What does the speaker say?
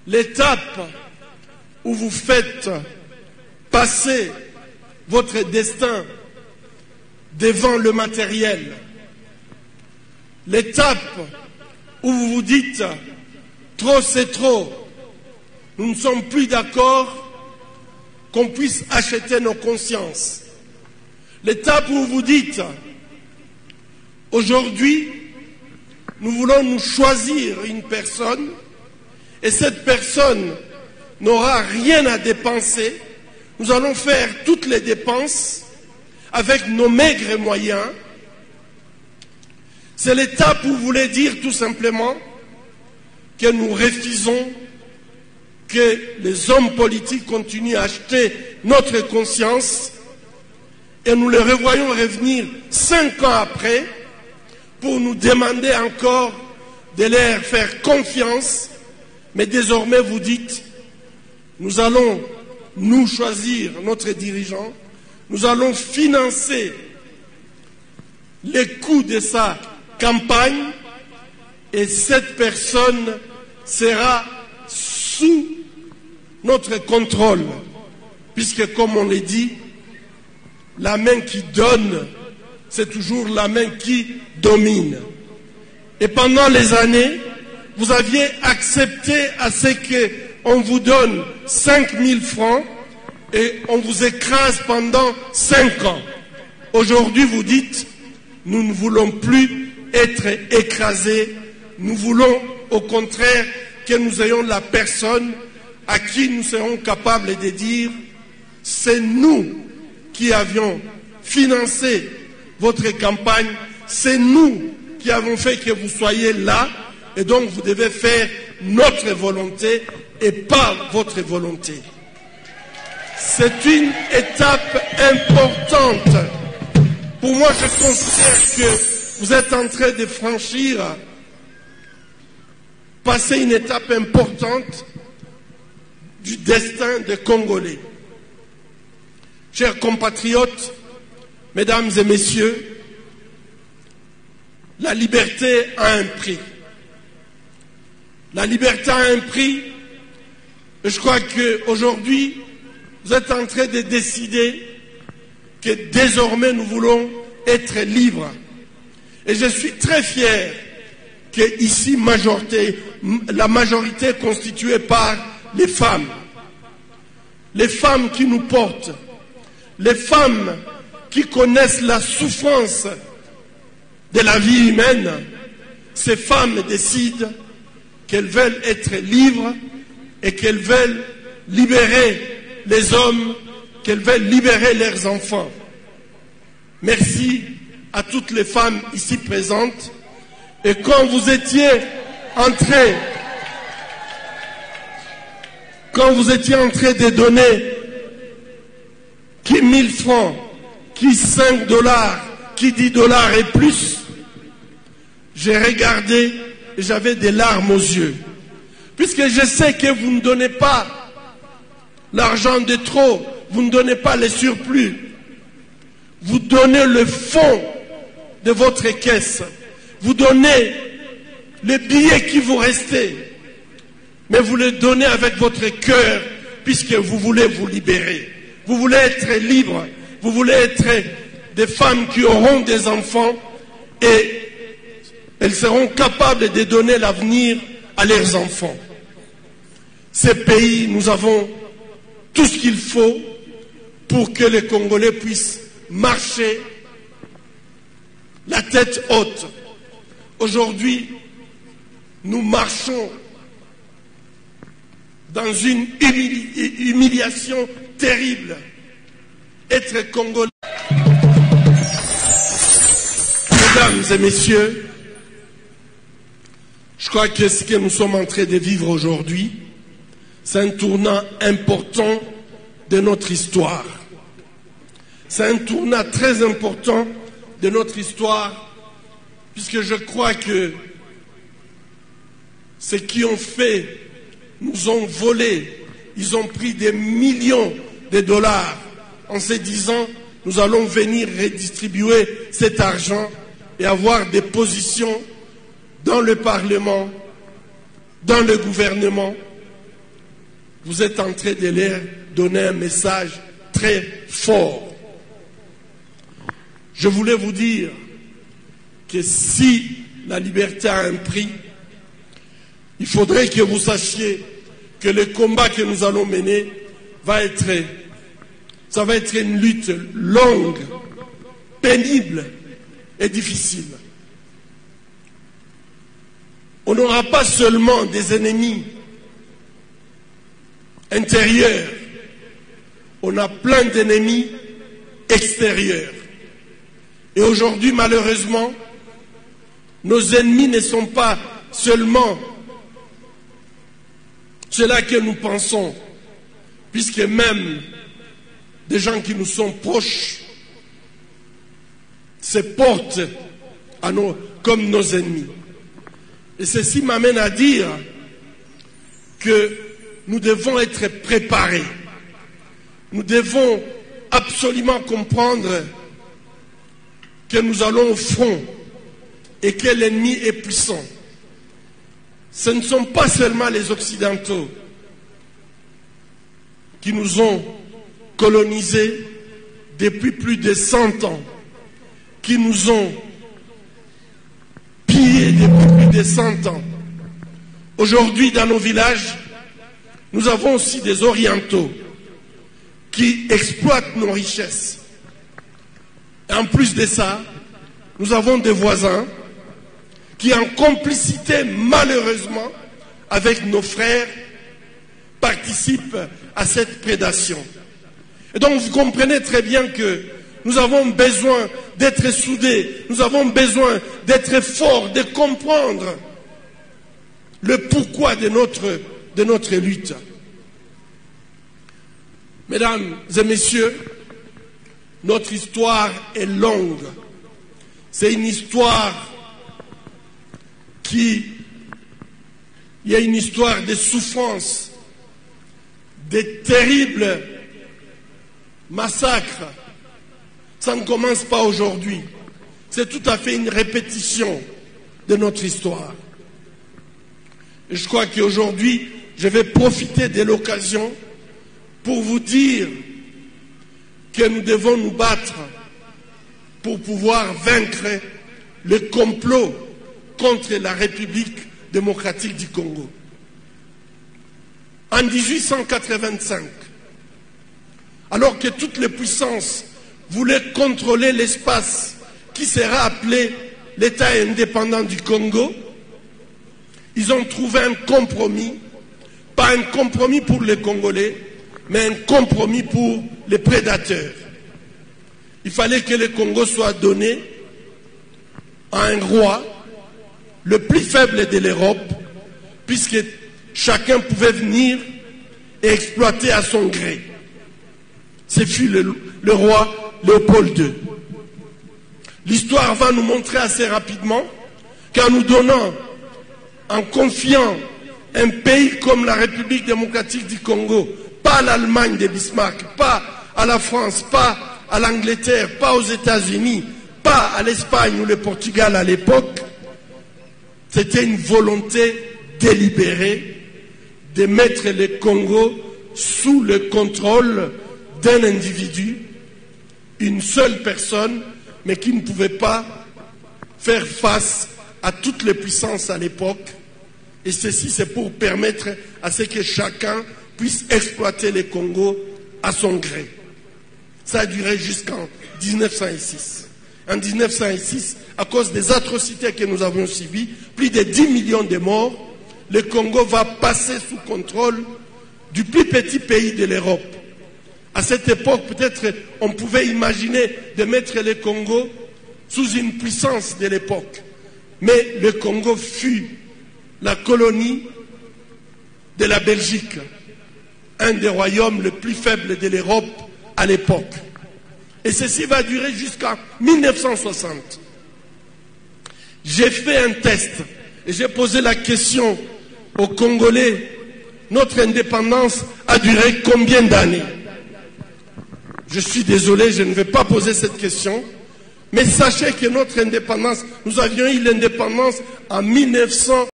l'étape où vous faites passer votre destin devant le matériel, l'étape où vous vous dites trop c'est trop, nous ne sommes plus d'accord qu'on puisse acheter nos consciences, l'étape où vous dites aujourd'hui nous voulons nous choisir une personne et cette personne n'aura rien à dépenser, nous allons faire toutes les dépenses avec nos maigres moyens. C'est l'étape où vous voulez dire tout simplement que nous refusons que les hommes politiques continuent à acheter notre conscience et nous les revoyons revenir 5 ans après pour nous demander encore de leur faire confiance. Mais désormais vous dites, nous allons nous choisir notre dirigeant, nous allons financer les coûts de sa campagne et cette personne sera sous notre contrôle. Puisque comme on l'a dit, la main qui donne, c'est toujours la main qui domine. Et pendant les années, vous aviez accepté à ce qu'on vous donne 5 000 francs et on vous écrase pendant 5 ans. Aujourd'hui, vous dites, nous ne voulons plus être écrasés, nous voulons au contraire que nous ayons la personne à qui nous serons capables de dire, c'est nous qui avions financé votre campagne, c'est nous qui avons fait que vous soyez là, et donc vous devez faire notre volonté et pas votre volonté. C'est une étape importante. Pour moi, je considère que vous êtes en train de franchir, passer une étape importante du destin des Congolais. Chers compatriotes, mesdames et messieurs, la liberté a un prix. La liberté a un prix. Et je crois qu'aujourd'hui, vous êtes en train de décider que désormais nous voulons être libres. Et je suis très fier que ici, la majorité est constituée par les femmes. Les femmes qui nous portent. Les femmes qui connaissent la souffrance de la vie humaine. Ces femmes décident qu'elles veulent être libres et qu'elles veulent libérer les hommes, qu'elles veulent libérer leurs enfants. Merci à toutes les femmes ici présentes. Et quand vous étiez en train de donner qui 1000 francs, qui 5 $, qui 10 $ et plus, j'ai regardé et j'avais des larmes aux yeux. Puisque je sais que vous ne donnez pas l'argent de trop, vous ne donnez pas les surplus. Vous donnez le fond de votre caisse. Vous donnez les billets qui vous restent. Mais vous les donnez avec votre cœur, puisque vous voulez vous libérer. Vous voulez être libre. Vous voulez être des femmes qui auront des enfants et elles seront capables de donner l'avenir à leurs enfants. Ces pays, nous avons tout ce qu'il faut pour que les Congolais puissent marcher la tête haute. Aujourd'hui, nous marchons dans une humiliation terrible. Être Congolais. Mesdames et messieurs, je crois que ce que nous sommes en train de vivre aujourd'hui, c'est un tournant important de notre histoire. C'est un tournant très important de notre histoire, puisque je crois que ceux qui ont fait nous ont volé, ils ont pris des millions de dollars en se disant nous allons venir redistribuer cet argent et avoir des positions dans le Parlement, dans le gouvernement. vous êtes en train de leur donner un message très fort. Je voulais vous dire que si la liberté a un prix, il faudrait que vous sachiez que le combat que nous allons mener ça va être une lutte longue, pénible et difficile. On n'aura pas seulement des ennemis intérieurs, on a plein d'ennemis extérieurs. Et aujourd'hui, malheureusement, nos ennemis ne sont pas seulement ceux-là que nous pensons, puisque même des gens qui nous sont proches se portent comme nos ennemis. Et ceci m'amène à dire que nous devons être préparés. Nous devons absolument comprendre que nous allons au front et que l'ennemi est puissant. Ce ne sont pas seulement les Occidentaux qui nous ont colonisés depuis plus de 100 ans, qui nous ont pillés depuis plus de 100 ans. Aujourd'hui, dans nos villages, nous avons aussi des Orientaux qui exploitent nos richesses. Et en plus de ça, nous avons des voisins qui, en complicité, malheureusement, avec nos frères, participent à cette prédation. Et donc, vous comprenez très bien que nous avons besoin d'être soudés, nous avons besoin d'être forts, de comprendre le pourquoi de notre lutte. Mesdames et messieurs, notre histoire est longue. C'est une histoire il y a une histoire de souffrance, de terribles massacres. Ça ne commence pas aujourd'hui. C'est tout à fait une répétition de notre histoire. Et je crois qu'aujourd'hui, je vais profiter de l'occasion pour vous dire que nous devons nous battre pour pouvoir vaincre le complot contre la République démocratique du Congo. En 1885, alors que toutes les puissances voulaient contrôler l'espace qui sera appelé l'État indépendant du Congo, ils ont trouvé un compromis, pas un compromis pour les Congolais, mais un compromis pour les prédateurs. Il fallait que le Congo soit donné à un roi, le plus faible de l'Europe, puisque chacun pouvait venir et exploiter à son gré. Ce fut le roi Léopold II. L'histoire va nous montrer assez rapidement qu'en nous donnant, en confiant un pays comme la République démocratique du Congo, pas à l'Allemagne de Bismarck, pas à la France, pas à l'Angleterre, pas aux États-Unis, pas à l'Espagne ou le Portugal à l'époque, c'était une volonté délibérée de mettre le Congo sous le contrôle d'un individu, une seule personne, mais qui ne pouvait pas faire face à toutes les puissances à l'époque. Et ceci, c'est pour permettre à ce que chacun puisse exploiter le Congo à son gré. Ça a duré jusqu'en 1906. En 1906, à cause des atrocités que nous avons subies, plus de 10 millions de morts, le Congo va passer sous contrôle du plus petit pays de l'Europe. À cette époque, peut-être on pouvait imaginer de mettre le Congo sous une puissance de l'époque. Mais le Congo fut la colonie de la Belgique, un des royaumes les plus faibles de l'Europe à l'époque. Et ceci va durer jusqu'en 1960. J'ai fait un test et j'ai posé la question aux Congolais, notre indépendance a duré combien d'années? Je suis désolé, je ne vais pas poser cette question, mais sachez que notre indépendance, nous avions eu l'indépendance en 1900.